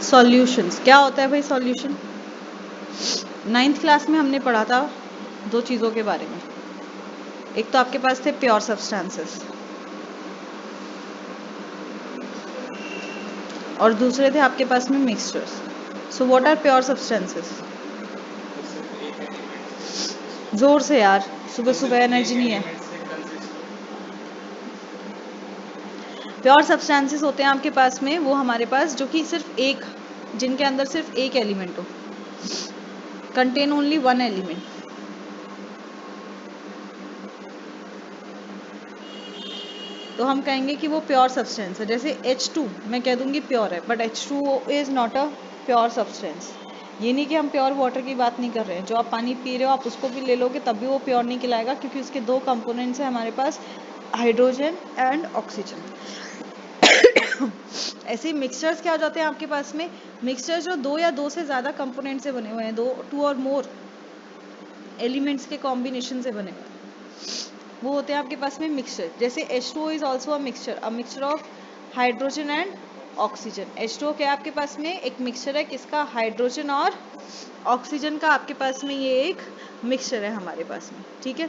Solutions क्या होता है भाई? सॉल्यूशन 9th क्लास में हमने पढ़ा था दो चीज़ों के बारे में। एक तो आपके पास थे प्योर सब्सटेंसेस और दूसरे थे आपके पास में mixtures. So what are pure substances? जोर से यार, सुबह सुबह एनर्जी नहीं है। प्योर सब्सटेंसेस होते हैं आपके पास में वो हमारे पास जो कि सिर्फ एक, जिनके अंदर सिर्फ एक एलिमेंट हो, कंटेन ओनली वन एलिमेंट। तो हम कहेंगे कि वो प्योर सब्सटेंस है। जैसे H2 मैं कह दूंगी प्योर है, but H2O is not a pure substance. ये नहीं कि हम प्योर वाटर की बात नहीं कर रहे हैं। जो आप पानी पी रहे हो आप उसको भी ले लोगे तब भी वो प्योर नहीं कहलाएगा, क्योंकि उसके दो कंपोनेंट्स हैं हमारे पास, हाइड्रोजन एंड ऑक्सीजन। ऐसे मिक्सचर्स क्या हो जाते हैं आपके पास में? मिक्सचर जो दो या दो से ज्यादा कंपोनेंट से बने हुए हैं, टू और मोर एलिमेंट्स के कॉम्बिनेशन से बने हुए हैं, वो होते हैं आपके पास में मिक्सचर। जैसे H2O is also a mixture of hydrogen and oxygen. H2O क्या है आपके पास में? एक मिक्सचर है किसका? हाइड्रोजन और ऑक्सीजन का आपके पास में ये एक मिक्सचर है हमारे पास में, ठीक है।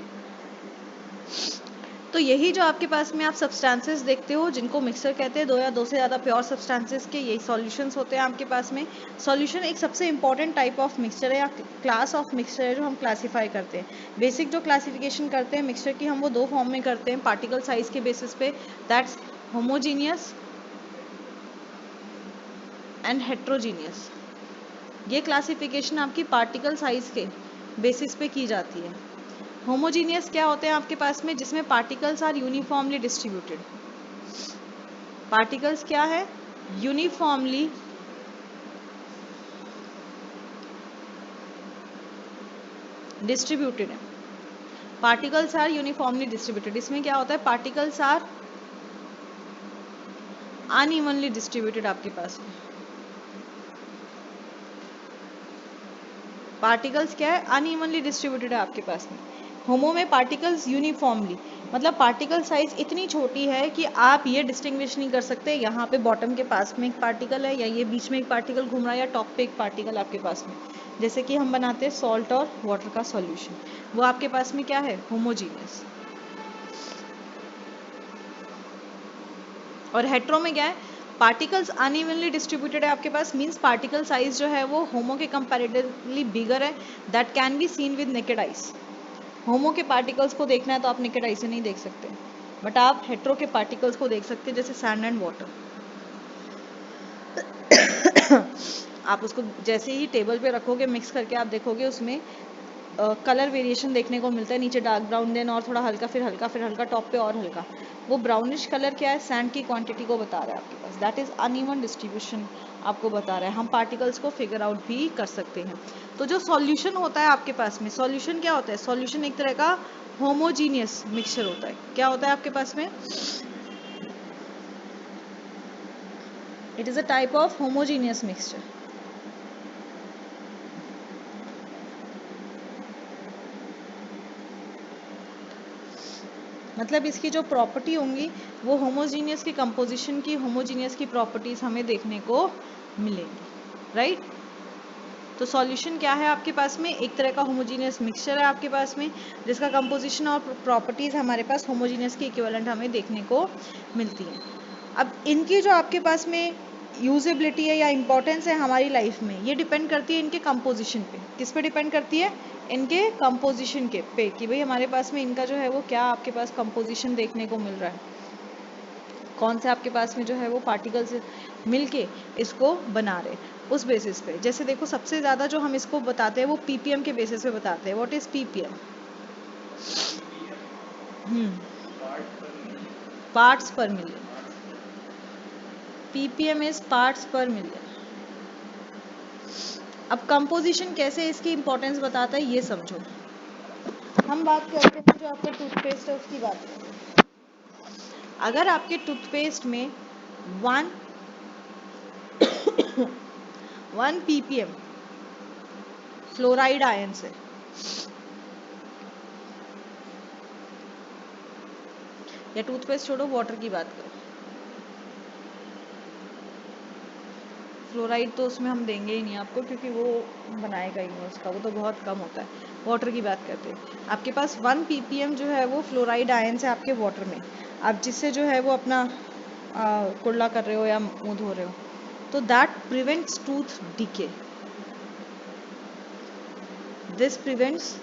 तो यही जो आपके पास में आप सब्सटेंसेस देखते हो जिनको मिक्सचर कहते हैं, दो या दो से ज़्यादा प्योर सब्सटेंसेस के, यही सॉल्यूशंस होते हैं आपके पास में। सॉल्यूशन एक सबसे इंपॉर्टेंट टाइप ऑफ मिक्सचर है या क्लास ऑफ मिक्सचर है जो हम क्लासीफाई करते हैं। बेसिक जो क्लासिफिकेशन करते हैं मिक्सचर की हम वो दो फॉर्म में करते हैं, पार्टिकल साइज के बेसिस पे, दैट्स होमोजीनियस एंड हेट्रोजीनियस। ये क्लासिफिकेशन आपकी पार्टिकल साइज के बेसिस पे की जाती है। होमोजीनियस क्या होते हैं आपके पास में? जिसमें particles are uniformly distributed. Particles क्या है? यूनिफॉर्मली डिस्ट्रीब्यूटेड है। Particles are uniformly distributed. इसमें क्या होता है? पार्टिकल्स आर अनइवनली डिस्ट्रीब्यूटेड आपके पास में। पार्टिकल्स क्या है? अनइवनली डिस्ट्रीब्यूटेड है आपके पास में। होमो में पार्टिकल्स यूनिफॉर्मली, मतलब पार्टिकल साइज इतनी छोटी है कि आप ये डिस्टिंग्विश नहीं कर सकते यहाँ पे बॉटम के पास में एक पार्टिकल है या ये बीच में एक पार्टिकल घूम रहा है या टॉप पे एक पार्टिकल आपके पास में। जैसे कि हम बनाते हैं सॉल्ट और वाटर का सॉल्यूशन, वो आपके पास में क्या है? होमोजीनियस। और हेट्रो में क्या है? पार्टिकल्स अनइवनली डिस्ट्रीब्यूटेड है आपके पास, मींस पार्टिकल साइज जो है वो होमो के कंपैरेटिवली बिगर है, that can be seen with naked eyes. Homo के पार्टिकल्स को देखना है तो आप नेकेड आई से नहीं देख सकते, बट आप हेट्रो के पार्टिकल्स को देख सकते हैं, जैसे सैंड एंड वाटर। आप उसको जैसे ही टेबल पे रखोगे मिक्स करके, आप देखोगे उसमें कलर वेरिएशन देखने को मिलता है। नीचे डार्क ब्राउन, देन और थोड़ा हल्का, फिर हल्का, फिर हल्का, टॉप पे और हल्का। वो ब्राउनिश कलर क्या है? सैंड की क्वांटिटी को बता रहा है आपके पास, दैट इज अनइवन डिस्ट्रीब्यूशन आपको बता रहा है। हम पार्टिकल्स को फिगर आउट भी कर सकते हैं। तो जो सॉल्यूशन होता है आपके पास में, सॉल्यूशन क्या होता है? सॉल्यूशन एक तरह का होमोजीनियस मिक्सचर होता है। क्या होता है आपके पास में? It is a type of homogeneous mixture. मतलब इसकी जो प्रॉपर्टी होंगी वो होमोजीनियस की कंपोजिशन की, होमोजीनियस की प्रॉपर्टीज हमें देखने को मिलेंगी, राइट। तो सॉल्यूशन क्या है आपके पास में? एक तरह का होमोजीनियस मिक्सचर है आपके पास में, जिसका कंपोजिशन और प्रॉपर्टीज हमारे पास होमोजीनियस की इक्विवेलेंट हमें देखने को मिलती हैं। अब इनकी जो आपके पास में यूजेबिलिटी है या इंपॉर्टेंस है हमारी लाइफ में, ये डिपेंड करती है इनके कंपोजिशन पे। किस पे डिपेंड करती है? इनके कंपोजिशन के पे, कि भाई हमारे पास में इनका जो है वो क्या आपके पास कंपोजिशन देखने को मिल रहा है, कौन से आपके पास में जो है वो पार्टिकल्स मिलके इसको बना रहे, उस बेसिस पे। जैसे देखो सबसे ज़्यादा जो हम इसको बताते हैं वो पीपीएम के बेसिस पे बताते हैं। What is ppm? पार्ट्स पर मिलियन। पीपीएम इज पार्ट्स पर मिलियन। अब कंपोजिशन कैसे इसकी इंपॉर्टेंस बताता है ये समझो। हम बात करते हैं जो आपका टूथपेस्ट है उसकी बात करें। अगर आपके टूथपेस्ट में 1 ppm फ्लोराइड आयन से, या टूथपेस्ट छोड़ो वाटर की बात करो, फ्लोराइड तो उसमें हम देंगे ही नहीं आपको, क्योंकि वो बनाएगा ही नहीं उसका, वो तो बहुत कम होता है। वाटर की बात करते हैं, आपके पास 1 ppm जो है वो फ्लोराइड आयंस है आपके वाटर में, आप जिससे जो है वो अपना कुल्ला कर रहे हो या मुंह धो रहे हो, तो that prevents tooth decay, this prevents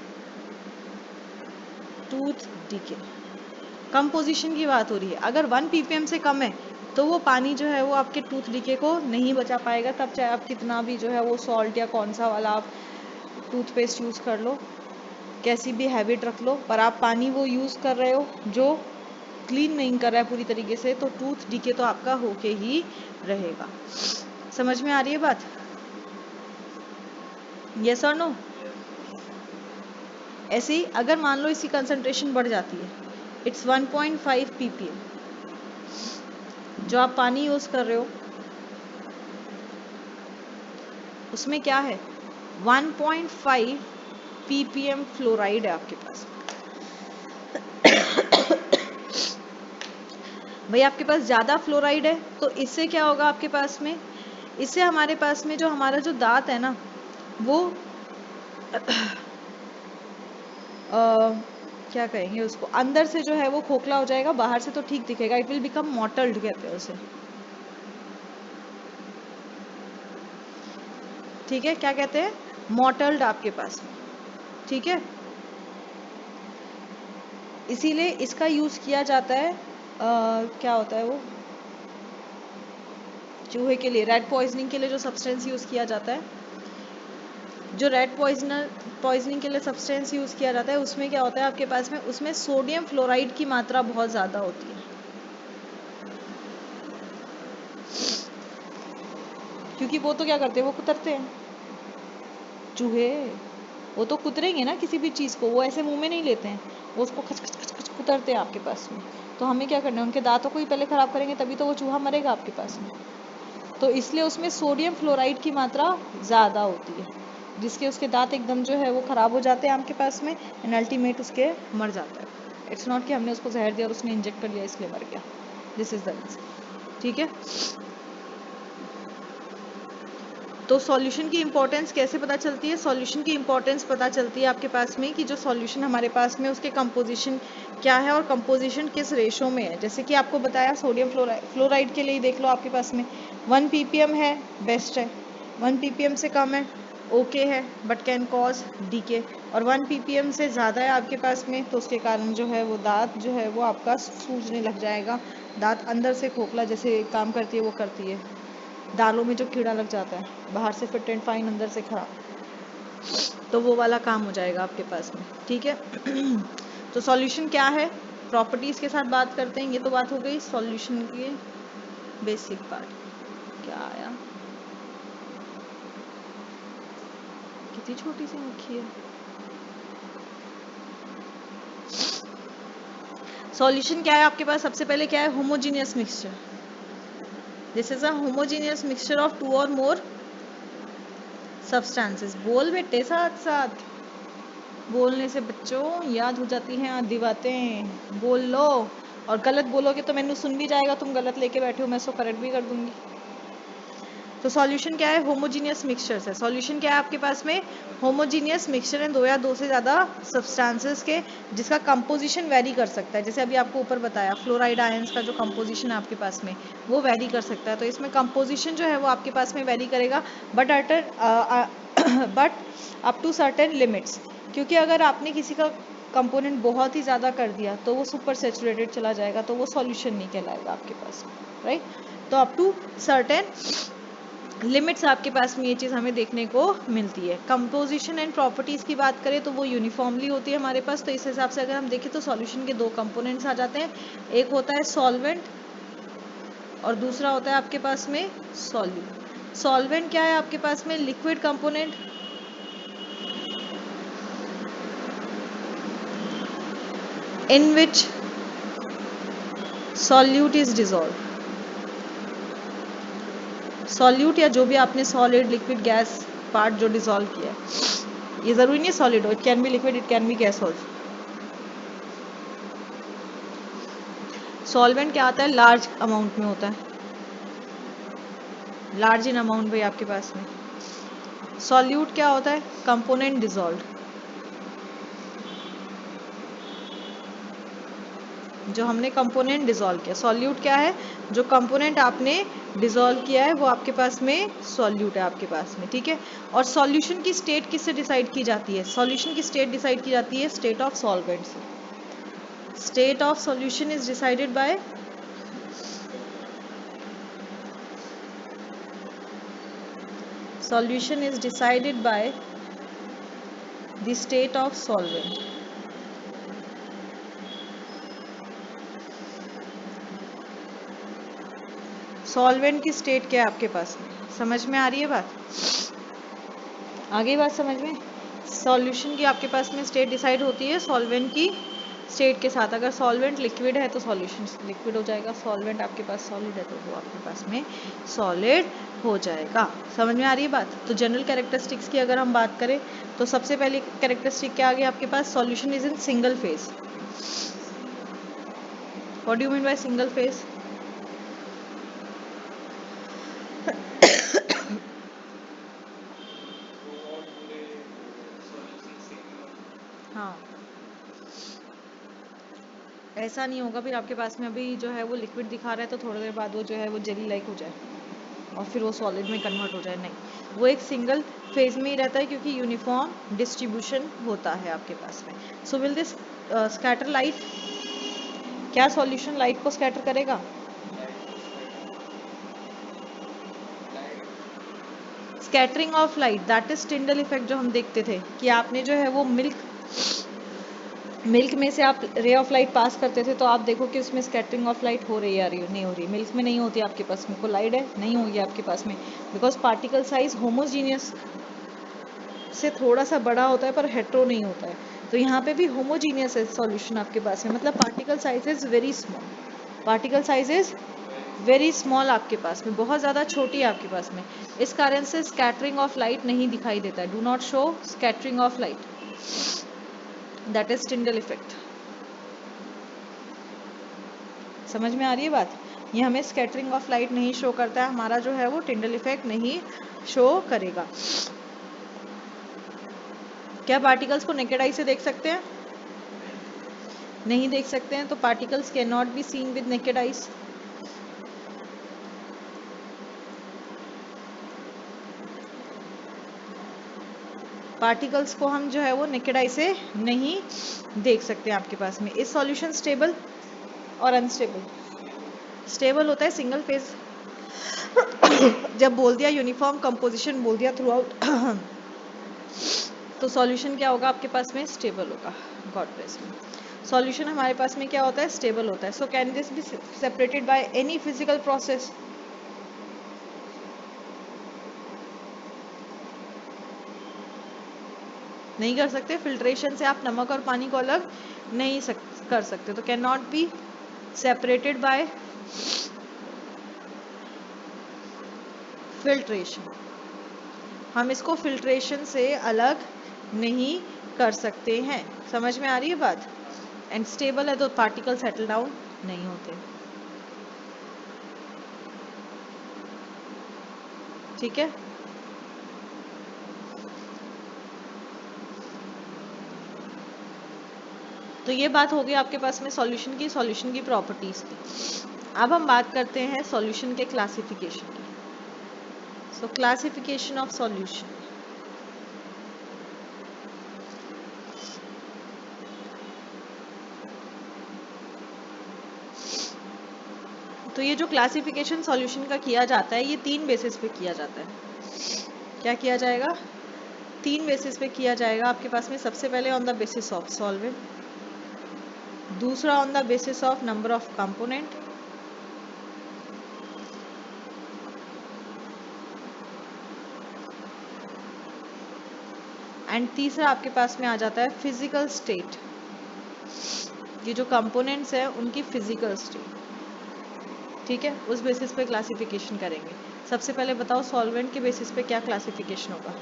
tooth decay. Composition की बात हो रही है, अगर 1 ppm से कम है तो वो पानी जो है वो आपके टूथ डीके को नहीं बचा पाएगा, तब चाहे आप कितना भी जो है वो सॉल्ट या कौन सा वाला आप टूथपेस्ट यूज़ कर लो, कैसी भी हैबिट रख लो, पर आप पानी वो यूज़ कर रहे हो जो क्लीन नहीं कर रहा है पूरी तरीके से, तो टूथ डीके तो आपका होके ही रहेगा। समझ में आ रही है बात? यस और नो? ऐसे ही अगर मान लो इसकी कंसंट्रेशन बढ़ जाती है, इट्स 1.5 ppm, जो आप पानी यूज़ कर रहे हो उसमें क्या है, 1.5 ppm फ्लोराइड है आपके पास। भाई आपके पास ज़्यादा फ्लोराइड है तो इससे क्या होगा आपके पास में, इससे हमारे पास में जो हमारा जो दांत है ना वो क्या कहेंगे उसको, अंदर से जो है वो खोखला हो जाएगा, बाहर से तो ठीक दिखेगा, इट विल बिकम मॉटल्ड कहते हैं उसे। ठीक है, क्या कहते हैं, मॉटल्ड आपके पास में। ठीक है, इसीलिए इसका यूज किया जाता है क्या होता है वो, चूहे के लिए, रेड पॉइजनिंग के लिए जो सब्सटेंस यूज किया जाता है, जो रेड पॉइजनिंग के लिए सब्सटेंस यूज किया जाता है उसमें क्या होता है आपके पास में, उसमें सोडियम फ्लोराइड की मात्रा बहुत ज्यादा होती है, क्योंकि वो तो क्या करते हैं, वो कुतरते हैं चूहे, वो तो कुतरेंगे ना किसी भी चीज को, वो ऐसे मुंह में नहीं लेते हैं, वो उसको खच खच खच खच कुतरते हैं आपके पास में। तो हमें क्या करना है, उनके दांतों को ही पहले खराब करेंगे तभी तो वो चूहा मरेगा आपके पास में। तो इसलिए उसमें सोडियम फ्लोराइड की मात्रा ज़्यादा होती है, जिसके उसके दांत एकदम जो है वो ख़राब हो जाते हैं आपके पास में, एंड अल्टीमेट उसके मर जाता है। इट्स नॉट कि हमने उसको जहर दिया और उसने इंजेक्ट कर लिया इसलिए मर गया, दिस इज़ द रीज़न। ठीक है, तो सॉल्यूशन की इंपॉर्टेंस कैसे पता चलती है, सॉल्यूशन की इंपॉर्टेंस पता चलती है आपके पास में कि जो सॉल्यूशन हमारे पास में उसके कंपोजिशन क्या है और कंपोजिशन किस रेशो में है। जैसे कि आपको बताया सोडियम फ्लोराइड के लिए ही देख लो, आपके पास में 1 ppm है बेस्ट है, 1 ppm से कम है ओके है बट कैन कॉज डीके, और 1 ppm से ज़्यादा है आपके पास में तो उसके कारण जो है वो दांत जो है वो आपका सूजने लग जाएगा, दांत अंदर से खोखला जैसे काम करती है वो करती है, दालों में जो कीड़ा लग जाता है, बाहर से फिट एंड फाइन अंदर से खराब, तो वो वाला काम हो जाएगा आपके पास में। ठीक है, तो सॉल्यूशन क्या है, प्रॉपर्टीज के साथ बात करते हैं, ये तो बात हो गई सॉल्यूशन की बेसिक पार्ट। क्या आया, कितनी छोटी सी मक्खी है। सॉल्यूशन क्या है आपके पास, सबसे पहले क्या है, homogeneous mixture, this is a homogeneous mixture of 2 और मोर सब्सटेंसेस। बोल बेटे साथ साथ, बोलने से बच्चों याद हो जाती हैं आधी बातें, बोल लो, और गलत बोलोगे तो मैंने सुन भी जाएगा, तुम गलत लेके बैठे हो मैं उसको करेक्ट भी कर दूंगी। तो सॉल्यूशन क्या है, होमोजीनियस मिक्सचर्स है। सॉल्यूशन क्या है आपके पास में, होमोजीनियस मिक्सचर है, 2 या 2 से ज़्यादा सब्सटेंसेस के, जिसका कंपोजिशन वेरी कर सकता है। जैसे अभी आपको ऊपर बताया फ्लोराइड आयंस का जो कंपोजिशन है आपके पास में वो वेरी कर सकता है, तो इसमें कंपोजिशन जो है वो आपके पास में वेरी करेगा, but up to certain limits, क्योंकि अगर आपने किसी का कंपोनेंट बहुत ही ज़्यादा कर दिया तो वो सुपर सेचुरेटेड चला जाएगा, तो वो सॉल्यूशन नहीं कहलाएगा आपके पास, राइट। तो अप टू सर्टेन लिमिट्स आपके पास में ये चीज़ हमें देखने को मिलती है। कंपोजिशन एंड प्रॉपर्टीज़ की बात करें तो वो यूनिफॉर्मली होती है हमारे पास, तो इस हिसाब से अगर हम देखें तो सॉल्यूशन के 2 कंपोनेंट्स आ जाते हैं, एक होता है सॉल्वेंट और दूसरा होता है आपके पास में सॉल्यूट। सॉल्वेंट क्या है आपके पास में, liquid component in which solute is dissolved, solute या जो भी आपने सॉलिड लिक्विड गैस पार्ट जो डिसॉल्व किया है, ये जरूरी नहीं है सॉलिड हो, it can be liquid it can be gas also. Solvent क्या आता है, लार्ज अमाउंट में होता है, लार्ज इन अमाउंट भाई आपके पास में। सॉल्यूट क्या होता है? कंपोनेंट डिजॉल्व, जो हमने कंपोनेंट डिसॉल्व किया। सॉल्यूट क्या है? जो कंपोनेंट आपने डिसॉल्व किया है वो आपके पास में सॉल्यूट है आपके पास में, ठीक है। और सॉल्यूशन की स्टेट किससे डिसाइड की जाती है? सॉल्यूशन की स्टेट डिसाइड की जाती है स्टेट ऑफ सॉल्वेंट से। State of solution is decided by solution is decided by the state of solvent। Solvent की स्टेट क्या है आपके पास में? समझ में आ रही है बात? आगे बात समझ में? सॉल्यूशन की आपके पास में स्टेट डिसाइड होती है सॉल्वेंट की स्टेट के साथ। अगर सॉल्वेंट लिक्विड है तो सॉल्यूशन लिक्विड हो जाएगा, सॉल्वेंट आपके पास सॉलिड है तो वो आपके पास में सॉलिड हो जाएगा। समझ में आ रही है बात? तो जनरल कैरेक्टरिस्टिक्स की अगर हम बात करें तो सबसे पहली कैरेक्टरिस्टिक क्या आ गया आपके पास? Solution is in single phase. What do you mean by single phase? हाँ, ऐसा नहीं होगा फिर आपके पास में अभी जो है वो लिक्विड दिखा रहा है तो थोड़ी देर बाद वो जो है वो जेली लाइक हो जाए और फिर वो सॉलिड में कन्वर्ट हो जाए। नहीं, वो एक सिंगल फेज में ही रहता है क्योंकि यूनिफॉर्म डिस्ट्रीब्यूशन होता है आपके पास में। So will this scatter light? क्या सॉल्यूशन लाइट को स्कैटर करेगा? Scattering of light, that is Tyndall effect जो हम देखते थे कि आपने जो है वो मिल्क में से आप रे ऑफ लाइट पास करते थे तो आप देखो कि उसमें स्कैटरिंग ऑफ लाइट हो रही है, नहीं हो रही? मिल्क में नहीं होती आपके पास में, कोलाइड है, नहीं होगी आपके पास में, बिकॉज पार्टिकल साइज होमोजीनियस से थोड़ा सा बड़ा होता है पर हेट्रो नहीं होता है। तो यहाँ पे भी होमोजीनियस है सॉल्यूशन आपके पास में, मतलब particle size is very small. Particle size is very small आपके पास में, बहुत ज़्यादा छोटी है आपके पास में। इस कारण से स्कैटरिंग ऑफ लाइट नहीं दिखाई देता है। Do not show scattering of light, that is Tyndall effect. समझ में आ रही है बात? ये हमें स्कैटरिंग ऑफ लाइट नहीं शो करता है, हमारा जो है वो टिंडल इफेक्ट नहीं शो करेगा। क्या पार्टिकल्स को नेकेड आई से देख सकते हैं? नहीं देख सकते हैं, तो particles can not be seen with naked eyes. Particles को हम जो है वो नेकेड आई से नहीं देख सकते हैं आपके पास में। इस सॉल्यूशन स्टेबल और अनस्टेबल? स्टेबल होता है सिंगल फेज। जब बोल दिया यूनिफॉर्म कंपोजिशन बोल दिया थ्रू आउट तो सॉल्यूशन क्या होगा आपके पास में? स्टेबल होगा। God bless you. सॉल्यूशन हमारे पास में क्या होता है? स्टेबल होता है। So can this be separated by any physical process? नहीं कर सकते। फिल्ट्रेशन से आप नमक और पानी को अलग नहीं कर सकते, तो can not be separated by filtration. हम इसको फिल्ट्रेशन से अलग नहीं कर सकते हैं। समझ में आ रही है बात? एंड स्टेबल है तो पार्टिकल सेटल डाउन नहीं होते, ठीक है। तो ये बात हो गई आपके पास में सॉल्यूशन की प्रॉपर्टीज की। अब हम बात करते हैं सॉल्यूशन के क्लासिफिकेशन की। सो क्लासिफिकेशन ऑफ सॉल्यूशन। तो ये जो क्लासिफिकेशन सॉल्यूशन का किया जाता है ये 3 बेसिस पे किया जाता है। क्या किया जाएगा? 3 बेसिस पे किया जाएगा आपके पास में। सबसे पहले on the basis of solvent, दूसरा on the basis of number of component, and तीसरा आपके पास में आ जाता है फिजिकल स्टेट। ये जो कंपोनेंट्स है उनकी फिजिकल स्टेट, ठीक है, उस बेसिस पे क्लासिफिकेशन करेंगे। सबसे पहले बताओ सॉल्वेंट के बेसिस पे क्या क्लासिफिकेशन होगा?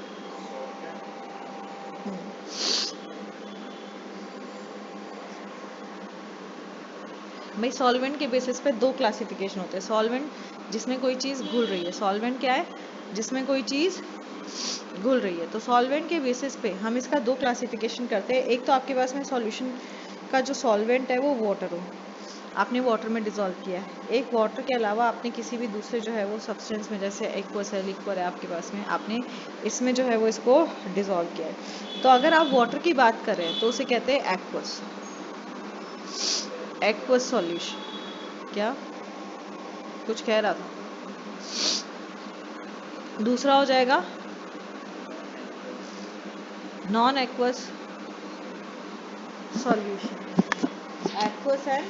भाई सॉल्वेंट के बेसिस पे दो क्लासिफिकेशन होते हैं। सॉल्वेंट जिसमें कोई चीज़ घुल रही है, सॉल्वेंट क्या है, जिसमें कोई चीज़ घुल रही है। तो सॉल्वेंट के बेसिस पे हम इसका दो क्लासिफिकेशन करते हैं। एक तो आपके पास में सॉल्यूशन का जो सॉल्वेंट है वो वाटर हो, आपने वाटर में डिसॉल्व किया है। एक वाटर के अलावा आपने किसी भी दूसरे जो है वो सब्सटेंस में, जैसे एक्वस है, लिक्विड है आपके पास में, आपने इसमें जो है वो इसको डिसॉल्व किया है। तो अगर आप वाटर की बात कर रहे हैं तो उसे कहते हैं एक्वस, एक्वस सॉल्यूशन। क्या कुछ कह रहा था? दूसरा हो जाएगा non aqueous solution, aqueous and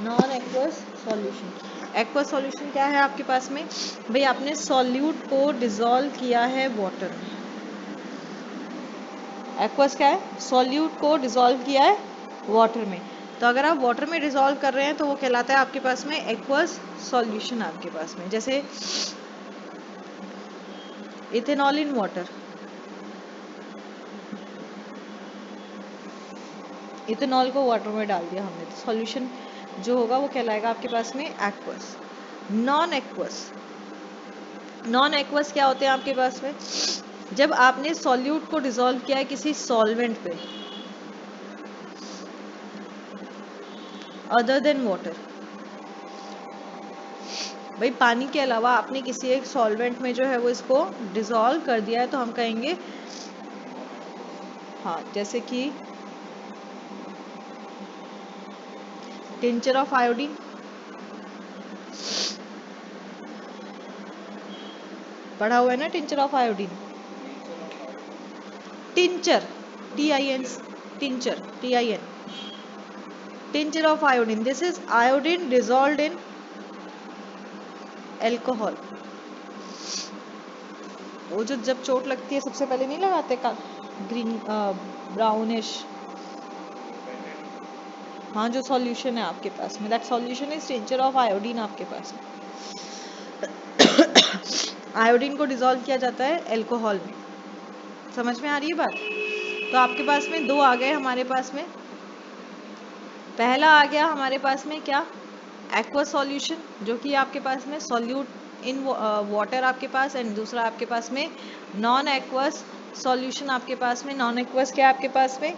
non aqueous solution. Aqueous solution क्या है आपके पास में, भाई आपने सॉल्यूट को डिसॉल्व किया है वाटर में। एक्वस क्या है, सॉल्यूट को डिसॉल्व किया है वाटर में। तो अगर आप वाटर में डिसॉल्व कर रहे हैं तो वो कहलाता है आपके पास में एक्वस सॉल्यूशन आपके पास में। जैसे इथेनॉल इन वाटर, इथेनॉल को वाटर में डाल दिया हमने, तो सॉल्यूशन जो होगा वो कहलाएगा आपके पास में aqueous. Non aqueous, non aqueous क्या होते हैं आपके पास में, जब आपने सॉल्यूट को डिसॉल्व किया है किसी सॉल्वेंट पे अदर देन वाटर। भाई पानी के अलावा आपने किसी एक सॉल्वेंट में जो है वो इसको डिसॉल्व कर दिया है, तो हम कहेंगे हाँ, जैसे कि टिंचर ऑफ आयोडीन, पढ़ा हुआ है ना tincture of iodine, tincture TIN, tincture TIN, tincture of iodine, this is iodine dissolved in alcohol. वो जो जब चोट लगती है सबसे पहले नहीं लगाते का ग्रीन ब्राउनिश, हाँ जो सॉल्यूशन है आपके पास में, that solution is tincture of iodine आपके पास में। आयोडीन को डिसॉल्व किया जाता है एल्कोहल में। समझ में आ रही है बात? तो आपके पास में दो आ गए हमारे पास में। पहला आ गया हमारे पास में क्या, एक्वस सॉल्यूशन, जो कि आपके पास में सॉल्यूट इन वाटर आपके पास, एंड दूसरा आपके पास में नॉन एक्वस सॉल्यूशन आपके पास में। नॉन एक्वस क्या है आपके पास में,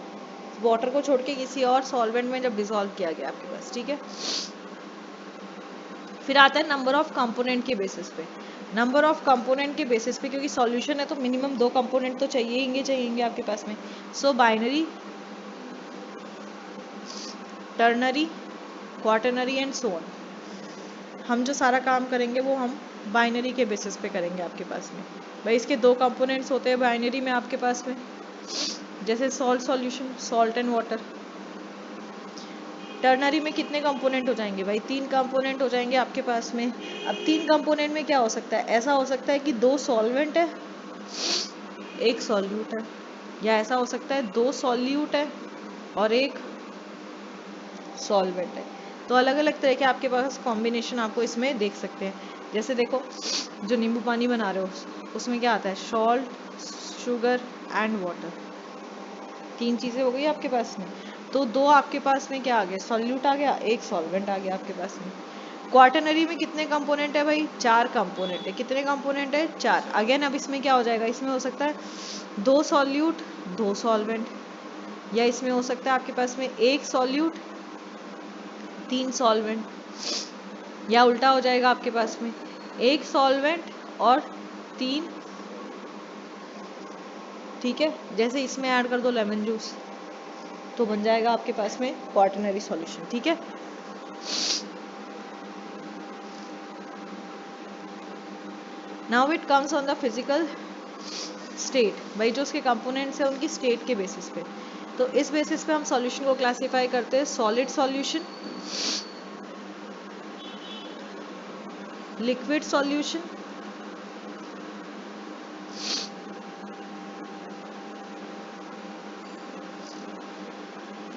वाटर को छोड़ के किसी और सॉल्वेंट में जब डिसॉल्व किया गया आपके पास, ठीक है। फिर आता है नंबर ऑफ कंपोनेंट के बेसिस पे, नंबर ऑफ कंपोनेंट के बेसिस पे, क्योंकि सॉल्यूशन है तो मिनिमम दो कंपोनेंट तो चाहिए आपके पास में। सो binary, ternary, quaternary and so on. हम जो सारा काम करेंगे वो हम बाइनरी के बेसिस पे करेंगे आपके पास में। भाई इसके दो कंपोनेंट्स होते हैं बाइनरी में आपके पास में, जैसे salt solution, salt and water. Ternary में कितने कंपोनेंट हो जाएंगे भाई, तीन कंपोनेंट हो जाएंगे आपके पास में। अब तीन कंपोनेंट में क्या हो सकता है, ऐसा हो सकता है कि दो सॉल्वेंट है एक सॉल्यूट है, या ऐसा हो सकता है दो सॉल्यूट है और एक सॉल्वेंट है। तो अलग अलग तरह के आपके पास कॉम्बिनेशन आपको इसमें देख सकते हैं। जैसे देखो जो नींबू पानी बना रहे हो उसमें क्या आता है, सॉल्ट, शुगर एंड वाटर, तीन चीजें हो गई आपके पास में। तो दो आपके पास में क्या आ गया, सॉल्यूट आ गया, एक सॉल्वेंट आ गया आपके पास में। क्वाटरनरी में कितने कंपोनेंट है भाई, चार कंपोनेंट है। कितने कंपोनेंट है, चार। अगेन अब इसमें क्या हो जाएगा, इसमें हो सकता है दो सॉल्यूट दो सॉल्वेंट, या इसमें हो सकता है आपके पास में एक सॉल्यूट तीन सॉल्वेंट, या उल्टा हो जाएगा आपके पास में एक सॉल्वेंट और तीन, ठीक है। जैसे इसमें ऐड कर दो लेमन जूस तो बन जाएगा आपके पास में क्वाटरनरी सॉल्यूशन, ठीक है। Now it comes on the physical state, भाई जो उसके कंपोनेंट्स है उनकी स्टेट के बेसिस पे। तो इस बेसिस पे हम सॉल्यूशन को क्लासिफाई करते हैं, solid solution, liquid solution,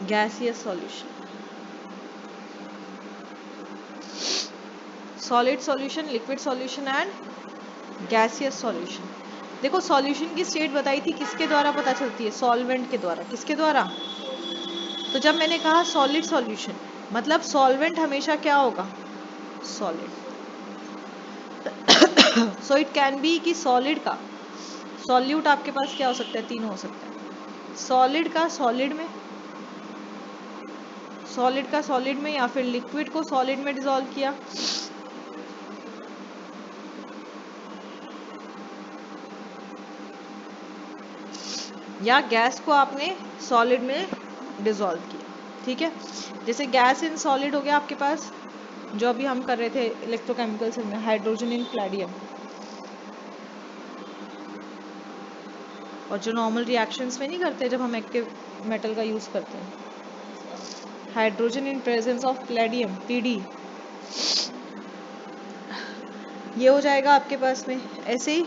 gaseous solution. Solid solution, liquid solution and gaseous solution. देखो सॉल्यूशन की स्टेट बताई थी किसके द्वारा पता चलती है, सॉल्वेंट के द्वारा। किसके द्वारा, तो जब मैंने कहा सॉलिड सॉल्यूशन, मतलब सॉल्वेंट हमेशा क्या होगा, solid. So it can be कि सॉलिड का सॉल्यूट आपके पास क्या हो सकता है, तीन हो सकता है। सॉलिड का सॉलिड में, सॉलिड का सॉलिड में, या फिर लिक्विड को सॉलिड में डिसॉल्व किया, या गैस को आपने सॉलिड में डिसॉल्व किया। ठीक है, जैसे गैस इन सॉलिड हो गया आपके पास, जो अभी हम कर रहे थे इलेक्ट्रोकेमिकल्स में, हाइड्रोजन इन प्लैडियम। और जो नॉर्मल रिएक्शंस में नहीं करते जब हम एक्टिव मेटल का यूज करते हैं, hydrogen in presence of palladium, PD, ये हो जाएगा आपके पास में। ऐसे ही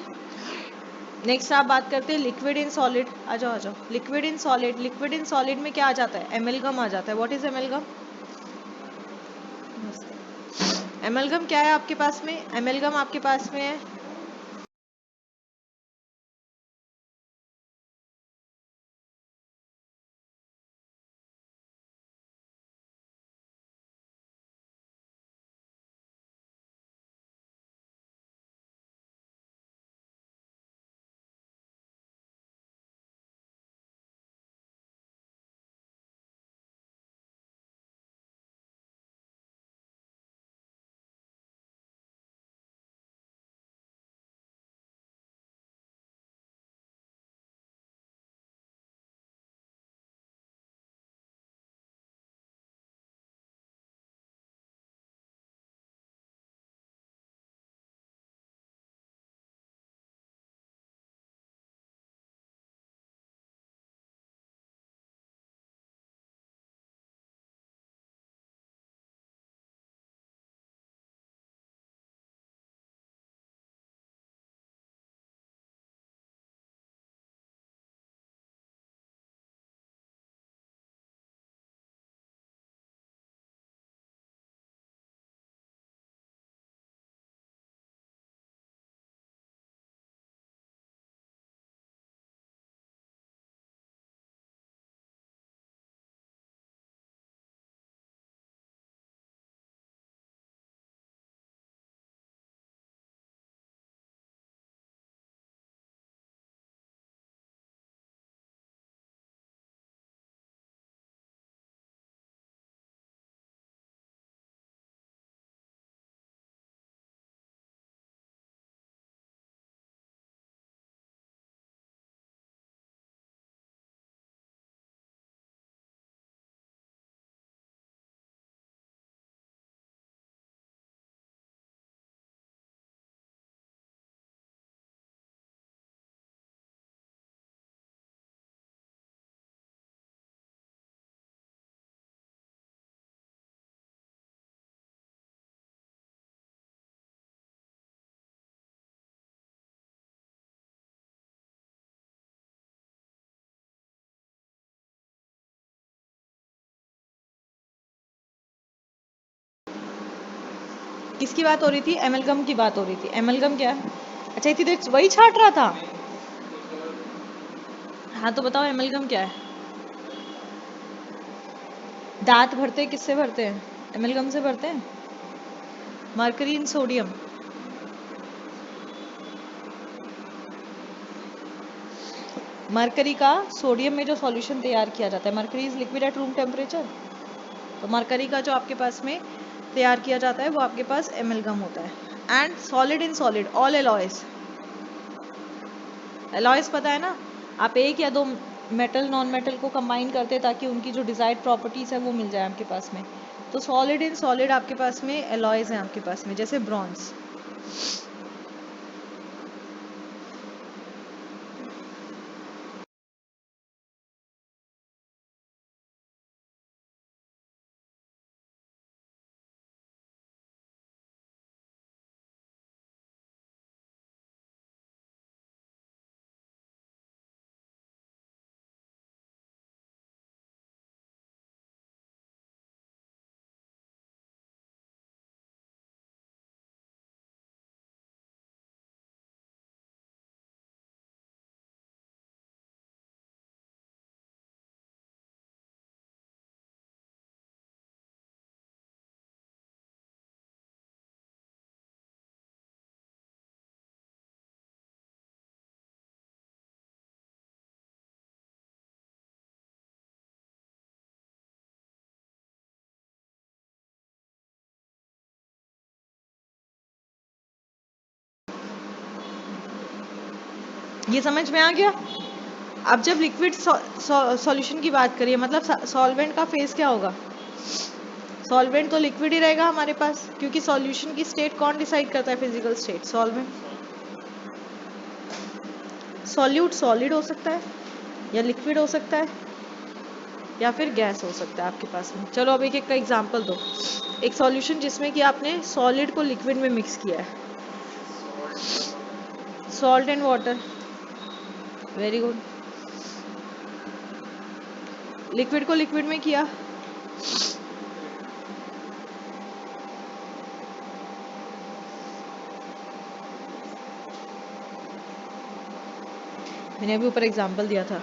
नेक्स्ट आप बात करते हैं लिक्विड इन सॉलिड। आ जाओ आ जाओ, liquid in solid. Liquid in solid में क्या आ जाता है, एमेलगम आ जाता है। What is एमेलगम? एमेलगम क्या है आपके पास में, एमेलगम आपके पास में है किसकी बात हो रही थी, एमेलगम की बात हो रही थी। एमेलगम क्या है? अच्छा इतनी देर वही छाट रहा था। हाँ तो बताओ एमेलगम क्या है। दांत भरते किससे भरते हैं, एमेलगम से भरते हैं। मरकरी इन सोडियम, मरकरी का सोडियम में जो सॉल्यूशन तैयार किया जाता है, mercury is liquid at room temperature, तो मरकरी का जो आपके पास में तैयार किया जाता है वो आपके पास एमेलगम होता है। And solid in solid, all alloys, alloys पता है ना, आप एक या दो मेटल नॉन मेटल को कंबाइन करते हैं ताकि उनकी जो डिजायर्ड प्रॉपर्टीज है वो मिल जाए आपके पास में। तो सॉलिड इन सॉलिड आपके पास में एलॉयज हैं आपके पास में, जैसे ब्रॉन्ज। ये समझ में आ गया। अब जब लिक्विड सॉल्यूशन की बात करिए, मतलब सॉल्वेंट का फेज क्या होगा, सॉल्वेंट तो लिक्विड ही रहेगा हमारे पास, क्योंकि सॉल्यूशन की स्टेट कौन डिसाइड करता है, physical state, solvent. Solute solid हो सकता है, या लिक्विड हो सकता है, या फिर गैस हो सकता है आपके पास में। चलो अब एक एक का एग्जांपल दो। एक सॉल्यूशन जिसमें कि आपने सॉलिड को लिक्विड में मिक्स किया है, salt and water, very good. Liquid को लिक्विड में किया, मैंने अभी ऊपर एग्जांपल दिया था,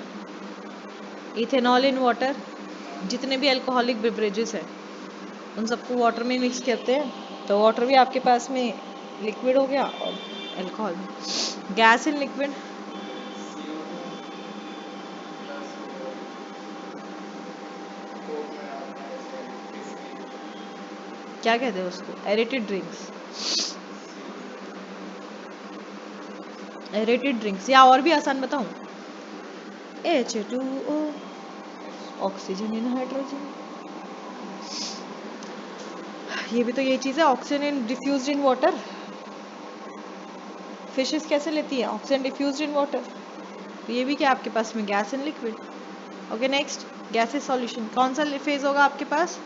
इथेनॉल इन वाटर, जितने भी अल्कोहलिक बेवरेजेस हैं उन सबको वाटर में मिक्स करते हैं, तो वाटर भी आपके पास में लिक्विड हो गया और अल्कोहल भी। गैस इन लिक्विड, क्या कहते हैं उसको, एरेटेड ड्रिंक्स, एरेटेड ड्रिंक्स। या और भी आसान बताऊं, H2O, ऑक्सीजन इन हाइड्रोजन, ये भी तो यही चीज है, oxygen in diffused in water. Fishes कैसे लेती है, ऑक्सीजन डिफ्यूज्ड इन वाटर, तो ये भी क्या आपके पास में gas in liquid. Okay next, gases solution, कौन सा फेज होगा आपके पास,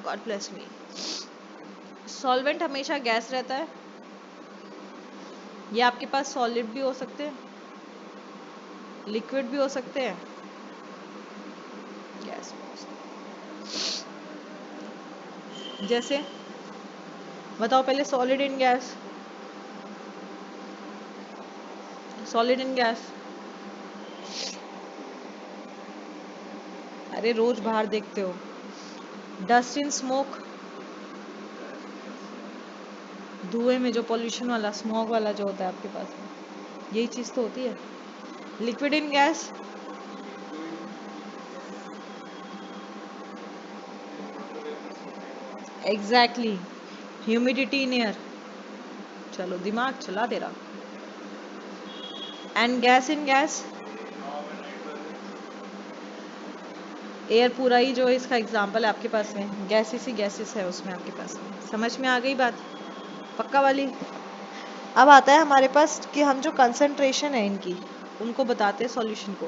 गॉड ब्लेस मी, सॉल्वेंट हमेशा गैस रहता है, ये आपके पास सॉलिड भी हो सकते हैं, लिक्विड भी हो सकते हैं, गैस भी हो सकते हैं। जैसे बताओ पहले, solid in gas, solid in gas, अरे रोज बाहर देखते हो, डस्ट इन स्मोक, धुएं में जो पॉल्यूशन वाला स्मोक वाला जो होता है आपके पास में, यही चीज तो होती है। Liquid in gas, exactly, humidity in air, चलो दिमाग चला दे रहा। And gas in gas, air पूरा ही जो इसका एग्जांपल है आपके पास में, गैसेस ही गैसेस है उसमें आपके पास में। समझ में आ गई बात, पक्का वाली। अब आता है हमारे पास कि हम जो कंसंट्रेशन है इनकी, उनको बताते हैं सॉल्यूशन को।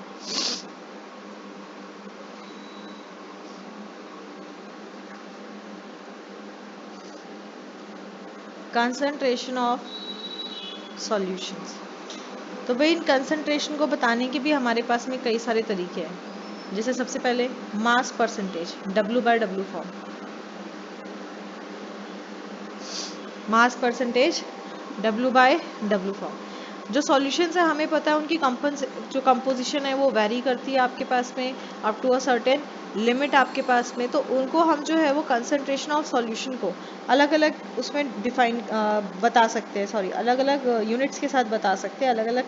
कंसंट्रेशन ऑफ सॉल्यूशंस, तो भाई इन कंसंट्रेशन को बताने के भी हमारे पास में कई सारे तरीके हैं। जैसे सबसे पहले mass percentage, W/W form, mass percentage W/W form. जो सॉल्यूशंस है हमें पता है उनकी जो कंपोजिशन है वो वेरी करती है आपके पास में up to a certain limit आपके पास में, तो उनको हम जो है वो कंसंट्रेशन ऑफ सॉल्यूशन को अलग अलग उसमें डिफाइन बता सकते हैं, सॉरी अलग अलग यूनिट्स के साथ बता सकते हैं, अलग अलग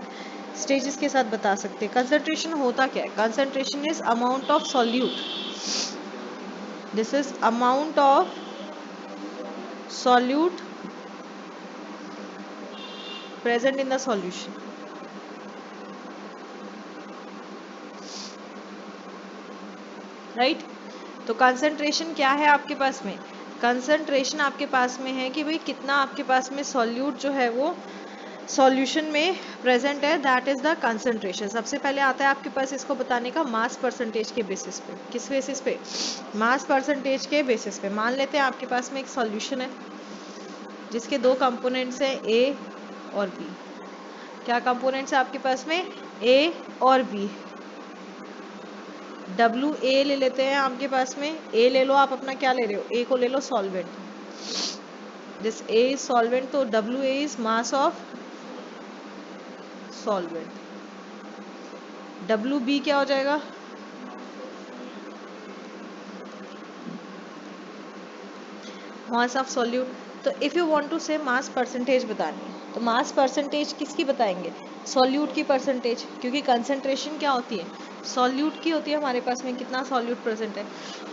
स्टेजेस के साथ बता सकते हैं। कंसंट्रेशन होता क्या है, concentration is amount of solute, this is amount of solute present in the solution, right. तो कंसंट्रेशन क्या है आपके पास में, कंसंट्रेशन आपके पास में है कि भाई कितना आपके पास में सॉल्यूट जो है वो सॉल्यूशन में प्रेजेंट है, दैट इज द कंसंट्रेशन। सबसे पहले आता है आपके पास इसको बताने का मास परसेंटेज के बेसिस पे। किस बेसिस पे, मास परसेंटेज के बेसिस पे। मान लेते हैं आपके पास में एक सॉल्यूशन है जिसके दो कंपोनेंट्स हैं ए और बी। क्या कंपोनेंट्स है आपके पास में, ए और बी। डब्ल्यू ए ले लेते हैं आपके पास में, ए ले लो आप अपना, क्या ले रहे हो, ए को ले लो solvent, this A is solvent, तो W A is mass of solvent. W B क्या हो जाएगा, मास ऑफ सॉल्यूट। तो if you want to say mass percentage बतानी है तो मास परसेंटेज किसकी बताएंगे, सॉल्यूट की परसेंटेज, क्योंकि कंसंट्रेशन क्या होती है, सॉल्यूट की होती है हमारे पास में, कितना सॉल्यूट प्रेजेंट है।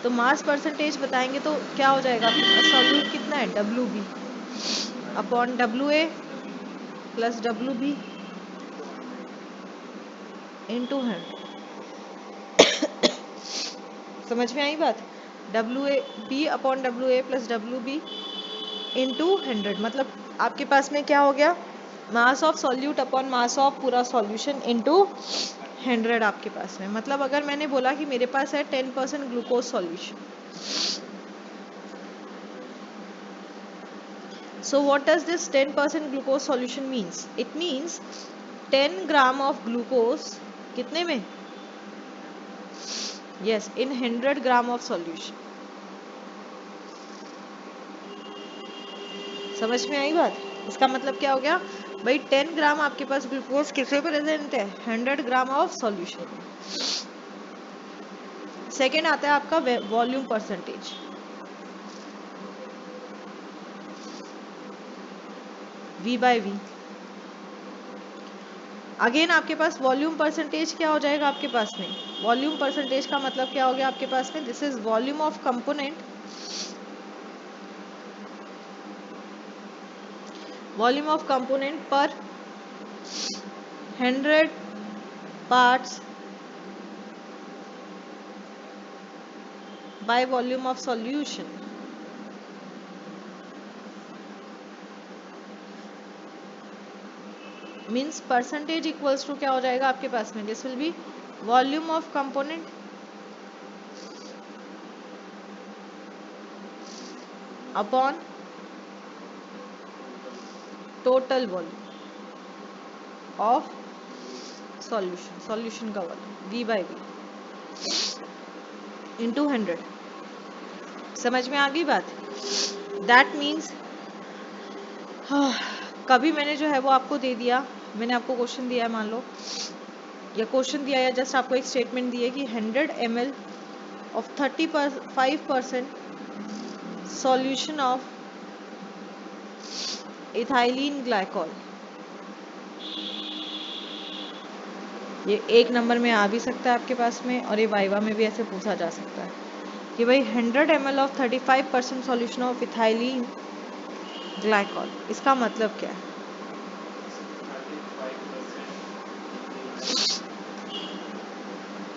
तो मास परसेंटेज बताएंगे तो क्या हो जाएगा, सॉल्यूट कितना है, W B. Upon WA plus WB into 100। समझ में आई बात? WB upon WA plus WB into 100, मतलब आपके पास में क्या हो गया, mass of solute upon mass of पूरा सॉल्यूशन इंटू 100 आपके पास में। मतलब अगर मैंने बोला कि मेरे पास है 10% glucose solution, so what does this 10% glucose solution means? It means 10 gram of glucose कितने में, yes, in 100 gram of solution. समझ में आई बात? इसका मतलब क्या हो गया भाई, 10 ग्राम आपके पास ग्लूकोज किसमें प्रेजेंट है, 100 ग्राम ऑफ सॉल्यूशन। सेकेंड आता है आपका volume percentage. V by V. Again आपके पास वॉल्यूम परसेंटेज क्या हो जाएगा आपके पास में, वॉल्यूम परसेंटेज का मतलब क्या हो गया आपके पास में, this is volume of component, volume of component per 100 parts by volume of solution. Means percentage equals to क्या हो जाएगा आपके पास में, this will be volume of component upon total volume of solution, solution का volume V by V into 100। समझ में आ गई बात? दैट मीन्स कभी मैंने जो है वो आपको दे दिया, मैंने आपको क्वेश्चन दिया है मान लो, या क्वेश्चन दिया या जस्ट आपको एक स्टेटमेंट दी है कि 100 ml of 35% solution of ethylene glycol. ये एक नंबर में आ भी सकता है आपके पास में, और ये वाइवा में भी ऐसे पूछा जा सकता है कि भाई 100 ml of 35% solution of ethylene glycol, इसका मतलब क्या है?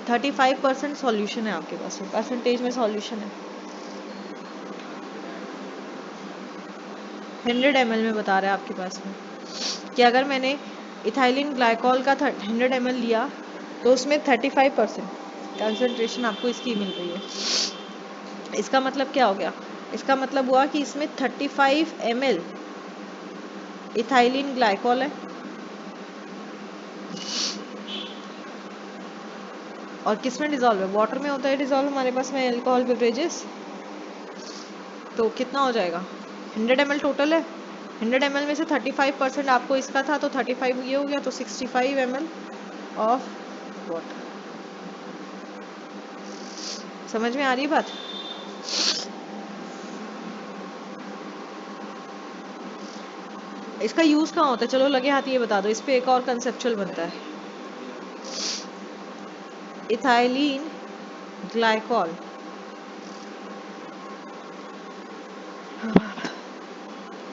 35% सॉल्यूशन है आपके पास में, परसेंटेज में सॉल्यूशन है, 100 ml में बता रहा है आपके पास में कि अगर मैंने इथाइलिन ग्लाइकॉल का 100 ml लिया तो उसमें 35% कंसंट्रेशन आपको इसकी मिल रही है। इसका मतलब क्या हो गया, इसका मतलब हुआ कि इसमें 35 ml इथाइलिन ग्लाइकॉल है और किस में डिजोल्व है, वाटर में होता है डिजोल्व हमारे पास में अल्कोहल बेवरेजेस। तो कितना हो जाएगा, 100 ml टोटल है, 100 ml में से 35% आपको इसका था तो 35 ये हो गया, तो 65 ml ऑफ वाटर। समझ में आ रही बात? इसका यूज कहाँ होता है, चलो लगे हाथ ये बता दो, इस पे एक और कंसेप्चुअल बनता है। Ethylene glycol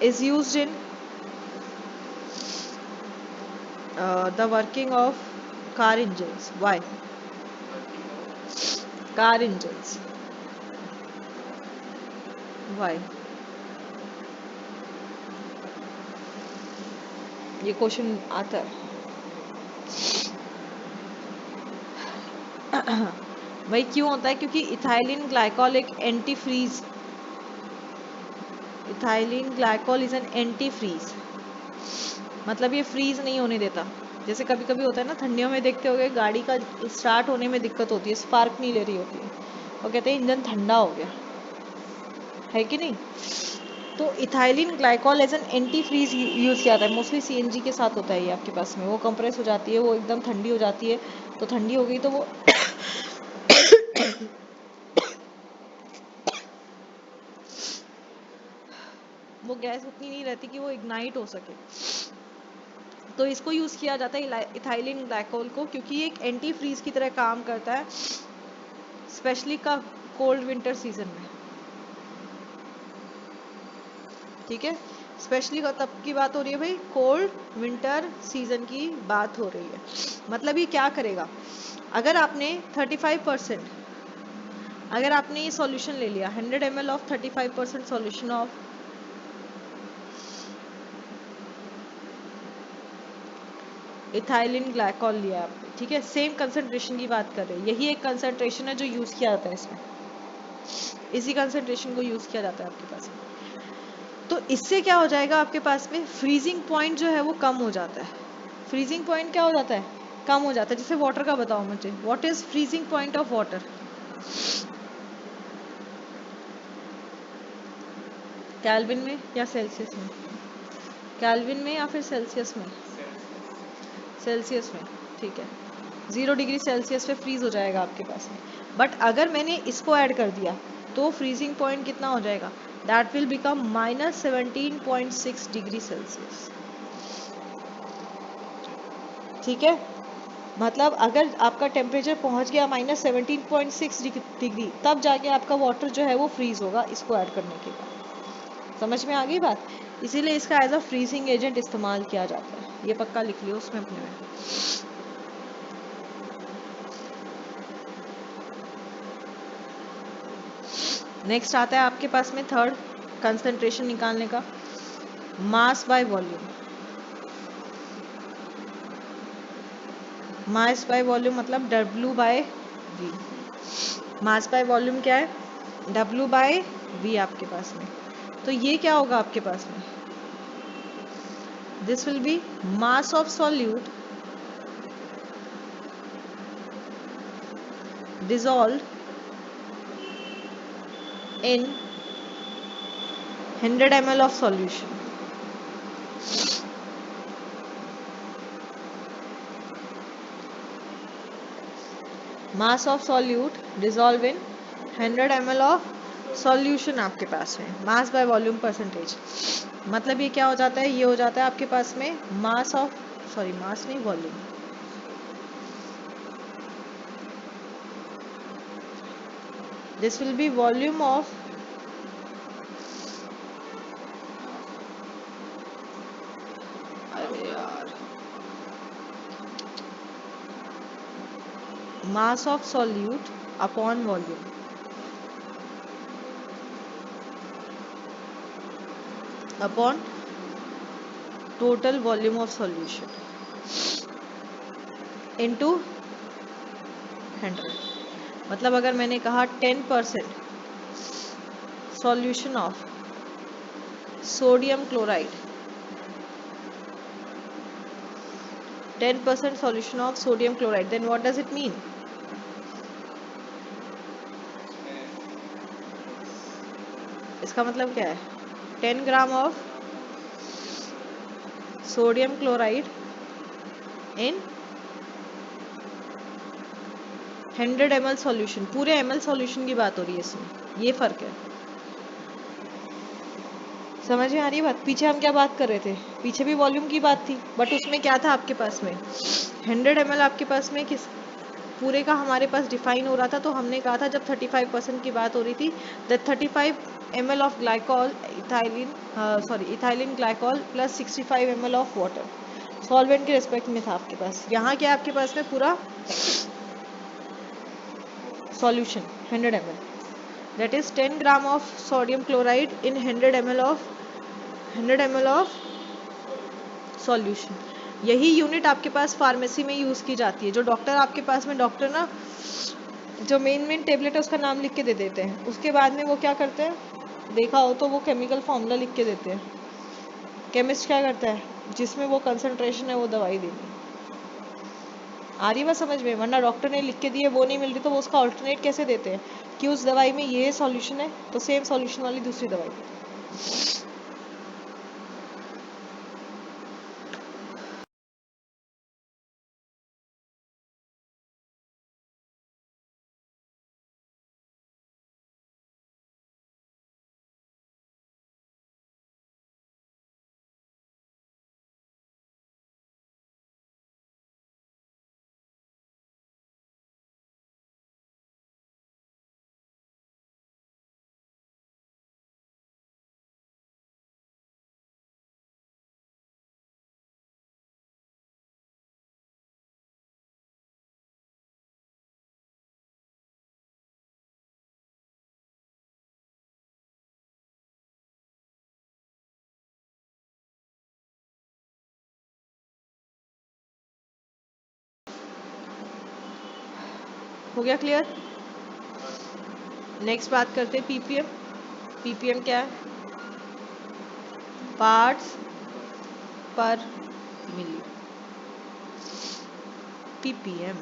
is used in the working of car engines. Why? Car engines. Why? ये क्वेश्चन आता है। भाई क्यों होता है, क्योंकि इथाइलिन ग्लाइकॉल एक antifreeze, ethylene glycol is an antifreeze, मतलब ये फ्रीज नहीं होने देता। जैसे कभी कभी होता है ना, ठंडियों में देखते होगे गाड़ी का स्टार्ट होने में दिक्कत होती है, स्पार्क नहीं ले रही होती है, वो कहते हैं इंजन ठंडा हो गया, है कि नहीं? तो ethylene glycol as an antifreeze use किया जाता है, मोस्टली सीएनजी के साथ होता है ये आपके पास में, वो कंप्रेस हो जाती है, वो एकदम ठंडी हो जाती है, तो ठंडी हो गई तो वो गैस उतनी नहीं रहती कि वो इग्नाइट हो सके, तो इसको यूज किया जाता है इथाइलिन ग्लाइकॉल को, क्योंकि ये एक एंटी फ्रीज की तरह काम करता है, स्पेशली का कोल्ड विंटर सीजन में। ठीक है, स्पेशली तब की बात हो रही है भाई, कोल्ड विंटर सीजन की बात हो रही है। मतलब ये क्या करेगा, अगर आपने 35%, अगर आपने ये सॉल्यूशन ले लिया 100 ml of 35% solution of ethylene glycol लिया आपने, ठीक है, सेम कंसंट्रेशन की बात कर रहे हैं, यही एक कंसंट्रेशन है जो यूज किया जाता है इसमें, इसी कंसंट्रेशन को यूज किया जाता है आपके पास में। तो इससे क्या हो जाएगा आपके पास में, फ्रीजिंग पॉइंट जो है वो कम हो जाता है। फ्रीजिंग पॉइंट क्या हो जाता है, कम हो जाता है। जैसे वाटर का बताओ मुझे, what is freezing point of water, kelvin में या सेल्सियस में, केल्विन में या फिर सेल्सियस में, सेल्सियस में, ठीक है, 0 डिग्री सेल्सियस पे फ्रीज हो जाएगा आपके पास में। बट अगर मैंने इसको ऐड कर दिया तो फ्रीजिंग पॉइंट कितना हो जाएगा, that will become -17.6 degree Celsius, ठीक है। मतलब अगर आपका टेम्परेचर पहुंच गया -17.6 डिग्री, तब जाके आपका वाटर जो है वो फ्रीज होगा इसको ऐड करने के बाद। समझ में आ गई बात, इसीलिए इसका एज अ फ्रीजिंग एजेंट इस्तेमाल किया जाता है, ये पक्का लिख लियो उसमें अपने में। नेक्स्ट आता है आपके पास में थर्ड कंसंट्रेशन निकालने का, mass by volume. Mass by volume मतलब W by V। Mass by volume क्या है, W बाय V आपके पास में। तो ये क्या होगा आपके पास में, this will B mass of solute dissolved in 100 ml of solution। Mass of solute dissolve in 100 ml of solution आपके पास में, मास बाय वॉल्यूम परसेंटेज। मतलब ये क्या हो जाता है, ये हो जाता है आपके पास में मास ऑफ, सॉरी मास नहीं, volume, this will be volume of mass of solute upon volume, upon total volume of solution into 100। मतलब अगर मैंने कहा 10% solution of sodium chloride, 10% solution of sodium chloride, then what does it mean, इसका मतलब क्या है, 10 gram of sodium chloride in 100 ml solution, पूरे ml solution की बात हो रही है इसमें, ये फर्क है। समझ में आ रही है बात, पीछे हम क्या बात कर रहे थे, पीछे भी वॉल्यूम की बात थी, बट उसमें क्या था आपके पास में 100 ml आपके पास में किस पूरे का हमारे पास डिफाइन हो रहा था। तो हमने कहा था जब 35% की बात हो रही थी, the 35 ml of glycol ethylene, sorry ethylene glycol plus 65 ml of water, solvent के रिस्पेक्ट में था आपके पास। यहाँ क्या आपके पास में पूरा solution 100 ml, that is 10 gram of sodium chloride in 100 ml of solution. यही यूनिट आपके पास फार्मेसी में यूज की जाती है, जो डॉक्टर आपके पास में, डॉक्टर ना जो मेन टेबलेट है उसका नाम लिख के दे देते हैं, उसके बाद में वो क्या करते हैं, देखा हो तो वो केमिकल फॉर्मूला लिख के देते हैं। केमिस्ट क्या करता है, जिसमें वो कंसंट्रेशन है वो दवाई देनी। आ रही बात समझ में, वरना डॉक्टर ने लिख के दिए वो नहीं मिल रही तो वो उसका ऑल्टरनेट कैसे देते हैं कि उस दवाई में ये सॉल्यूशन है तो सेम सॉल्यूशन वाली दूसरी दवाई। हो गया क्लियर? नेक्स्ट बात करते हैं पीपीएम। पीपीएम क्या है? पार्ट्स पर मिली, पीपीएम।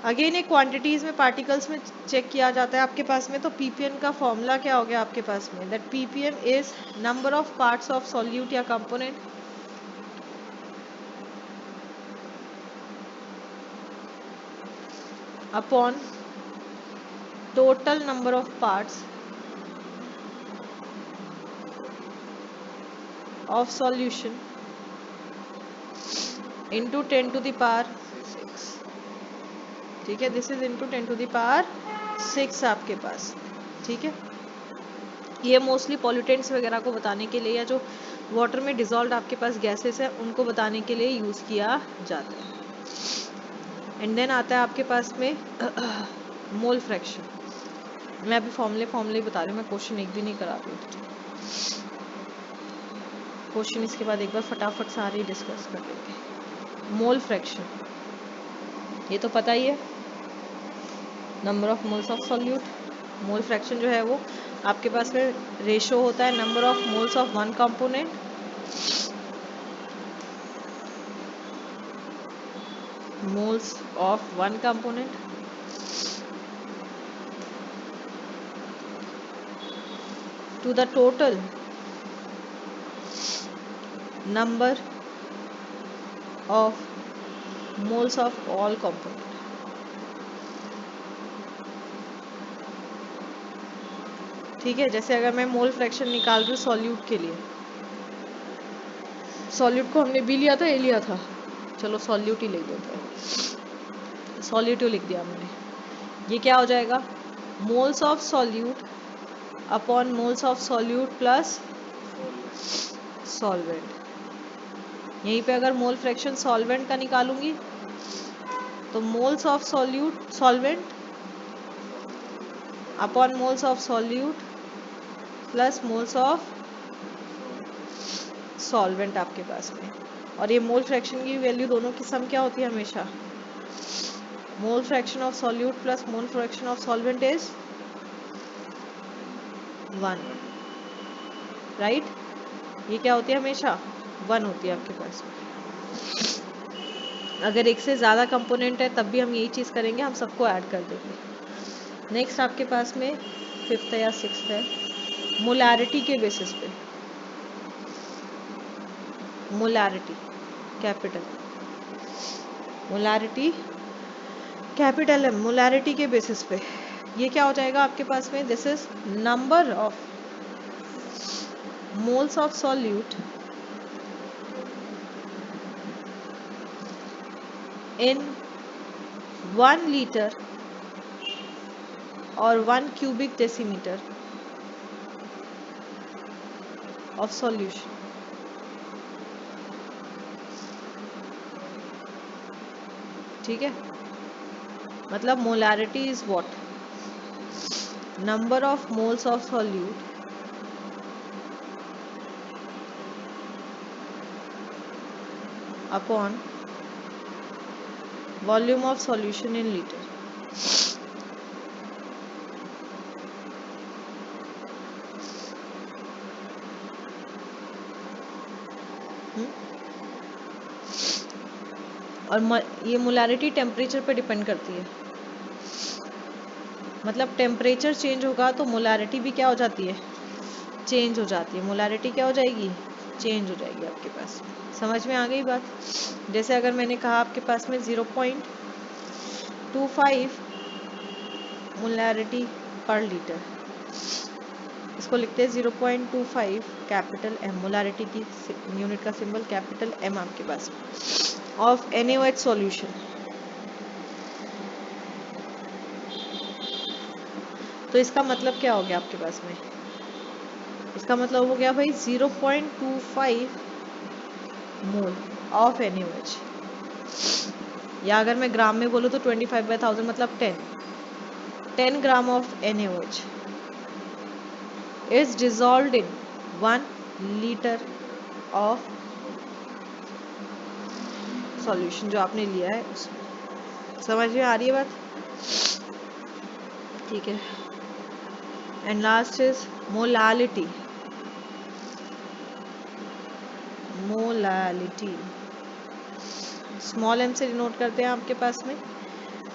अगेन एक क्वांटिटीज में पार्टिकल्स में चेक किया जाता है आपके पास में, तो पीपीएम का फॉर्मूला क्या हो गया आपके पास में? That PPM is number of parts of solute या component upon total number of parts of solution into 10 to the power 6। ठीक है, this is into 10 to the power 6 आपके पास। ठीक है, ये मोस्टली पॉल्यूटेंट्स वगैरह को बताने के लिए, या जो वाटर में डिजॉल्व आपके पास गैसेस है उनको बताने के लिए यूज किया जाता है। एंड देन आता है आपके पास में मोल फ्रैक्शन। मैं अभी फॉर्मूले बता रही हूँ, मैं क्वेश्चन एक भी नहीं करा रही हूँ। क्वेश्चन इसके बाद एक बार फटाफट सारे डिस्कस कर लेंगे। मोल फ्रैक्शन ये तो पता ही है, number of moles of solute. Mole fraction जो है वो आपके पास में रेशो होता है number of moles of one component moles of one component to the total number of moles of all component। ठीक है, जैसे अगर मैं मोल फ्रैक्शन निकाल रही हूँ सॉल्यूट के लिए, सॉल्यूट को हमने बी लिया था, ए लिया था, चलो सॉल्यूट ही लिख देते हैं, सॉल्यूट लिख दिया मैंने। ये क्या हो जाएगा? Moles of solute upon moles of solute plus solvent. यहीं पे अगर मोल फ्रैक्शन सॉल्वेंट का निकालूंगी तो moles of solute solvent upon moles of solute plus moles of solvent आपके पास में। और ये मोल फ्रैक्शन की वैल्यू दोनों की सम क्या होती है हमेशा? Mole fraction of solute plus mole fraction of solvent is 1, right? ये क्या होती है हमेशा? 1 होती है आपके पास में। अगर एक से ज़्यादा कंपोनेंट है तब भी हम यही चीज़ करेंगे, हम सबको ऐड कर देंगे। नेक्स्ट आपके पास में 5th या 6th है, मोलैरिटी के बेसिस पे। मोलैरिटी कैपिटल, मोलैरिटी कैपिटल है, मोलैरिटी के बेसिस पे ये क्या हो जाएगा आपके पास में? This is number of moles of solute in 1 litre और 1 क्यूबिक डेसीमीटर ऑफ सॉल्यूशन। ठीक है, मतलब molarity is what? Number of moles of solute upon volume of solution in litre. और ये मोलैरिटी टेम्परेचर पे डिपेंड करती है, मतलब टेम्परेचर चेंज होगा तो मोलैरिटी भी क्या हो जाती है? चेंज हो जाती है। मोलैरिटी क्या हो जाएगी? चेंज हो जाएगी आपके पास। समझ में आ गई बात? जैसे अगर मैंने कहा आपके पास में 0.25 मोलैरिटी पर लीटर, इसको लिखते हैं 0.25 कैपिटल एम, मोलैरिटी की यूनिट का सिंबल कैपिटल एम आपके पास, ऑफ NaOH सॉल्यूशन। तो इसका मतलब क्या हो गया आपके पास में? इसका मतलब हो गया भाई 0.25 मोल ऑफ NaOH, या अगर मैं ग्राम में बोलूँ तो 25/1000 मतलब 10 gram of NaOH is dissolved in 1 liter of solution जो आपने लिया है उसमें। समझ में आ रही है बात? ठीक है। And last is molality. Molality small m से डिनोट करते हैं आपके पास में।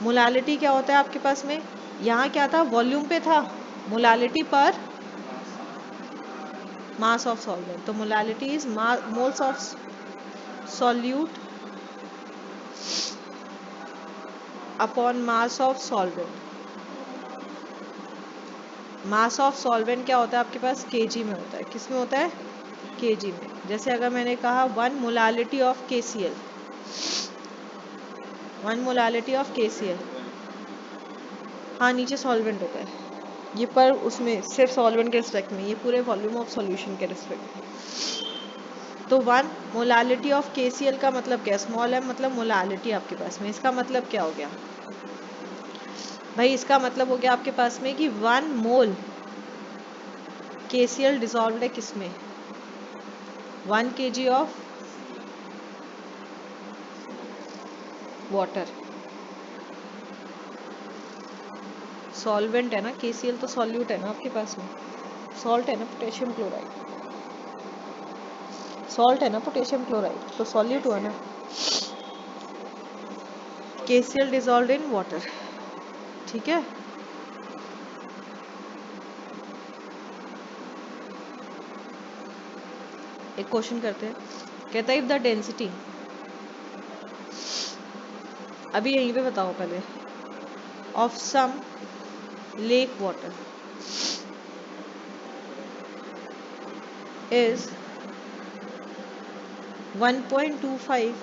मोलालिटी क्या होता है आपके पास में? यहाँ क्या था, वॉल्यूम पे था, मोलालिटी पर मास ऑफ सॉल्वेंट। तो molality is moles of solute upon mass of solvent. Mass of solvent क्या होता है आपके पास? केजी में होता है। किस में होता है? केजी में। जैसे अगर मैंने कहा 1 molality of KCl, 1 molality of KCl, हाँ नीचे सॉल्वेंट होता है ये, पर उसमें सिर्फ सॉल्वेंट के रिस्पेक्ट में, ये पूरे वॉल्यूम ऑफ सॉल्यूशन के रिस्पेक्ट में। तो 1 मोलालिटी ऑफ KCl का मतलब क्या? स्मॉल m मतलब मोलालिटी आपके पास में। इसका मतलब क्या हो गया भाई? इसका मतलब हो गया आपके पास में कि 1 मोल KCl डिसॉल्व्ड है किसमें? 1 kg ऑफ वाटर। सॉल्वेंट है ना, KCl तो सॉल्यूट है ना आपके पास में, सॉल्ट है ना, पोटेशियम क्लोराइड, सॉल्ट है ना पोटेशियम क्लोराइड, तो सॉल्यूट हुआ ना। KCl dissolved in water. ठीक है। एक क्वेश्चन करते हैं, कहता है इफ द डेंसिटी, अभी यहीं पे बताओ पहले, of some lake water is 1.25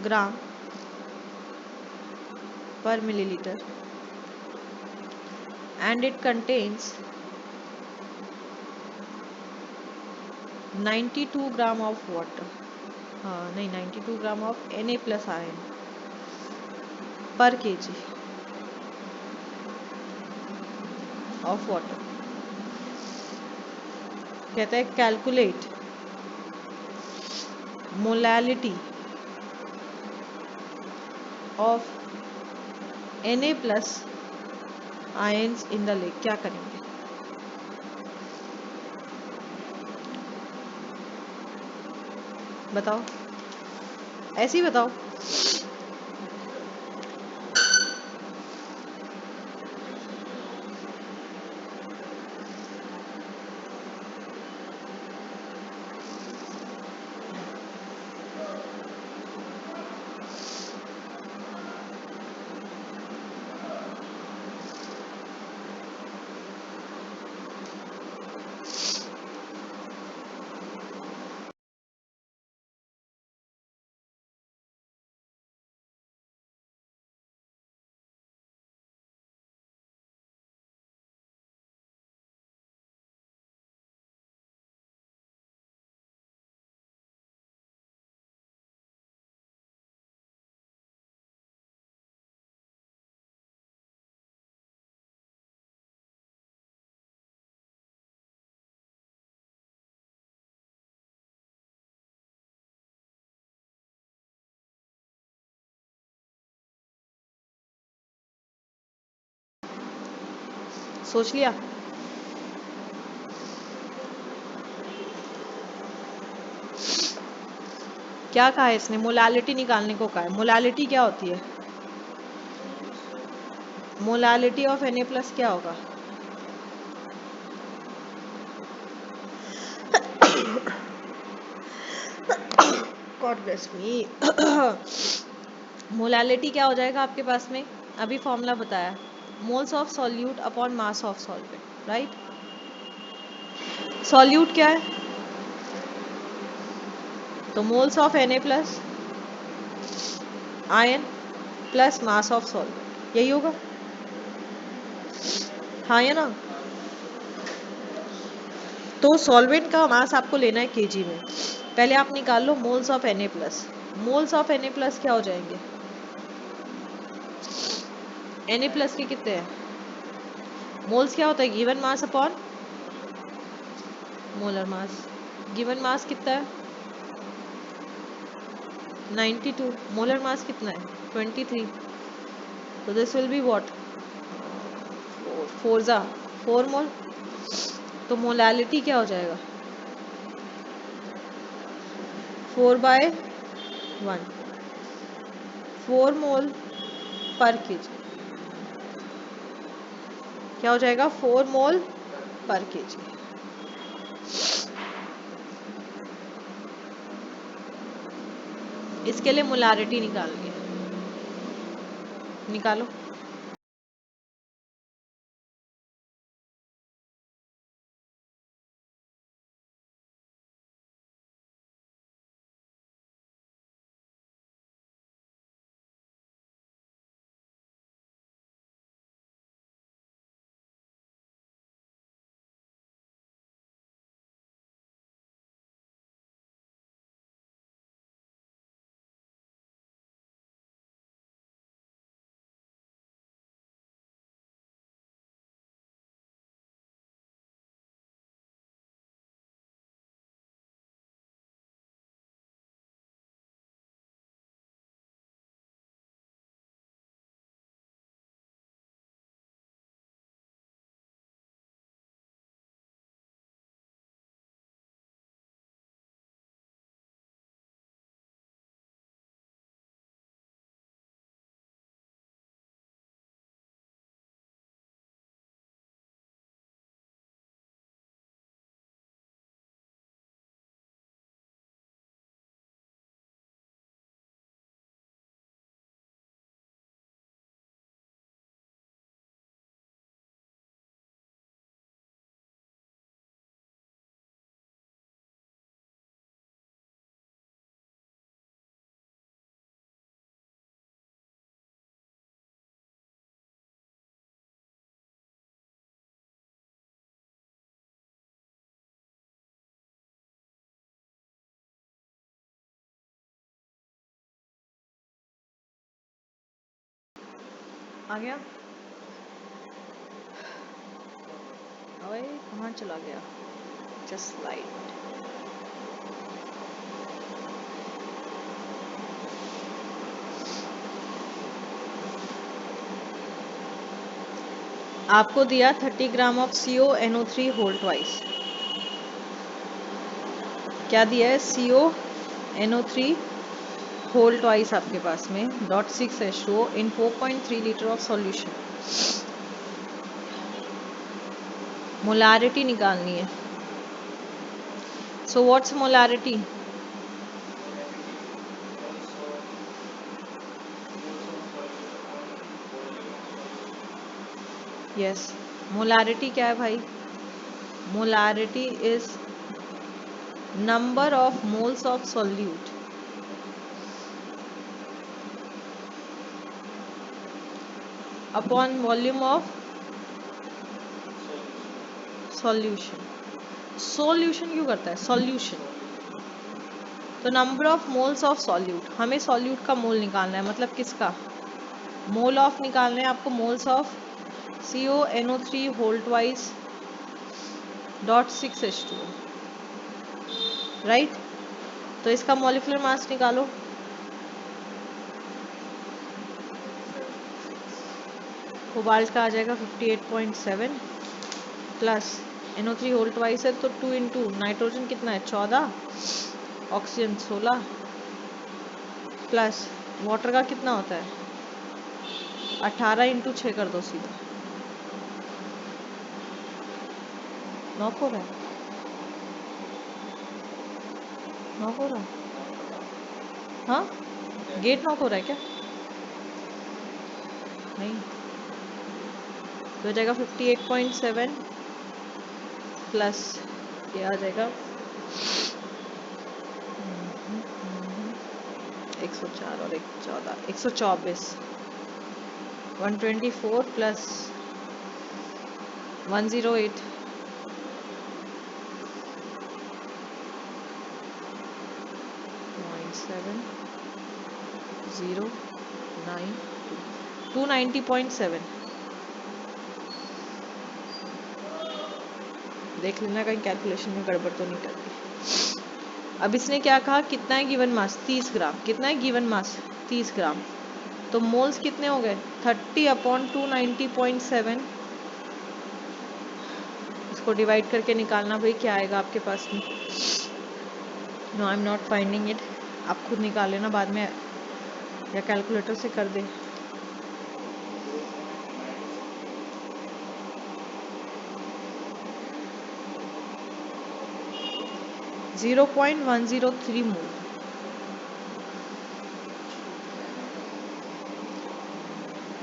gram per milliliter and it contains 92 gram of water, हाँ नहीं 92 gram of Na plus ion per kg of water. कहता है calculate molality of Na plus ions in the lake. क्या करेंगे बताओ, ऐसे ही बताओ। सोच लिया? क्या कहा है इसने? मोलालिटी निकालने को कहा है। मोलालिटी क्या होती है? मोलालिटी ऑफ Na प्लस क्या होगा? God bless me. मोलालिटी क्या हो जाएगा आपके पास में? अभी फॉर्मूला बताया, moles of solute upon mass of solvent, right. Solute क्या है? तो moles of Na plus ion plus mass of solvent, यही होगा, हाँ या ना। तो सॉल्वेंट का मास आपको लेना है केजी में। पहले आप निकाल लो moles of Na plus. Moles of Na plus क्या हो जाएंगे? Na प्लस के कितने हैं? मोल्स क्या होता है? Given mass upon molar mass. Given mass कितना है? 92। मोलर मास कितना है? 23। तो दिस विल बी व्हाट, 4 जा 4 मोल, तो मोलैलिटी क्या हो जाएगा 4/1, 4 मोल पर केजी, क्या हो जाएगा 4 मोल पर केजी। इसके लिए मोलैरिटी निकालनी है, निकालो। आ गया, ओए कहाँ चला गया, जस्ट स्लाइड। आपको दिया 30 gram of CONO3 whole twice, क्या दिया है CONO3 होल ट्वाइस आपके पास में .6H2O in 4.3 litre of solution. Molarity निकालनी है, so what's molarity, yes molarity क्या है भाई, molarity is number of moles of solute upon volume of solution. Solution क्यों करता है, सॉल्यूशन, तो number of moles of solute, हमें सॉल्यूट का मोल निकालना है, मतलब किसका मोल ऑफ निकालना है आपको, moles of CONO3 whole twice .6H2O, right. तो इसका मॉलिक्यूलर मास निकालो, कोबाल्ट का आ जाएगा 58.7 प्लस NO3 होल ट्वाइस है तो 2 इंटू नाइट्रोजन कितना है 14, ऑक्सीजन 16 प्लस वाटर का कितना होता है 18 इंटू 6 कर दो सीधा, नॉक हो रहा है, नॉक हो रहा है, हाँ गेट नॉक हो रहा है क्या, नहीं, तो हो जाएगा 58.7 प्लस ये आ जाएगा 104 और 14 124, 124 प्लस 108 0.709 290.7, देख लेना कहीं कैलकुलेशन में गड़बड़ तो नहीं कर दी। अब इसने क्या कहा, कितना है गिवन मास 30 ग्राम, कितना है गिवन मास 30 ग्राम, तो मोल्स कितने हो गए 30/290.7। इसको डिवाइड करके निकालना भाई क्या आएगा आपके पास में। No I am not finding it, आप खुद निकाल लेना बाद में या कैलकुलेटर से कर दे। (0.103 मोल।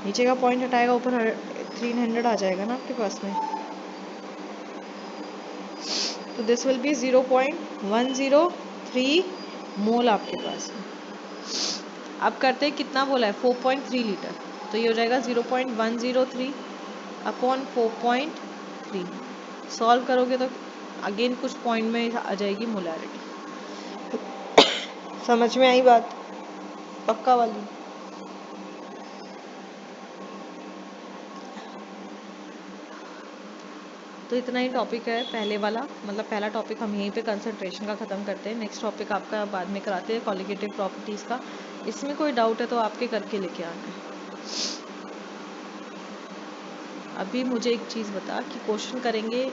नीचे का पॉइंट हटाएगा ऊपर 300 आ जाएगा ना आपके पास में। तो दिस विल बी 0.103 मोल आपके पास में। अब करते हैं कितना बोला है 4.3 लीटर, तो ये हो जाएगा 0.103 अपॉन 4.3। सॉल्व करोगे तो अगेन कुछ पॉइंट में आ जाएगी मोलैरिटी। समझ में आई बात पक्का वाली। तो इतना ही टॉपिक है पहले वाला, मतलब पहला टॉपिक हम यहीं पे कंसंट्रेशन का ख़त्म करते हैं। नेक्स्ट टॉपिक आपका बाद में कराते हैं कॉलिगेटिव प्रॉपर्टीज़ का। इसमें कोई डाउट है तो आपके करके लेके आना है। अभी मुझे एक चीज़ बता कि क्वेश्चन करेंगे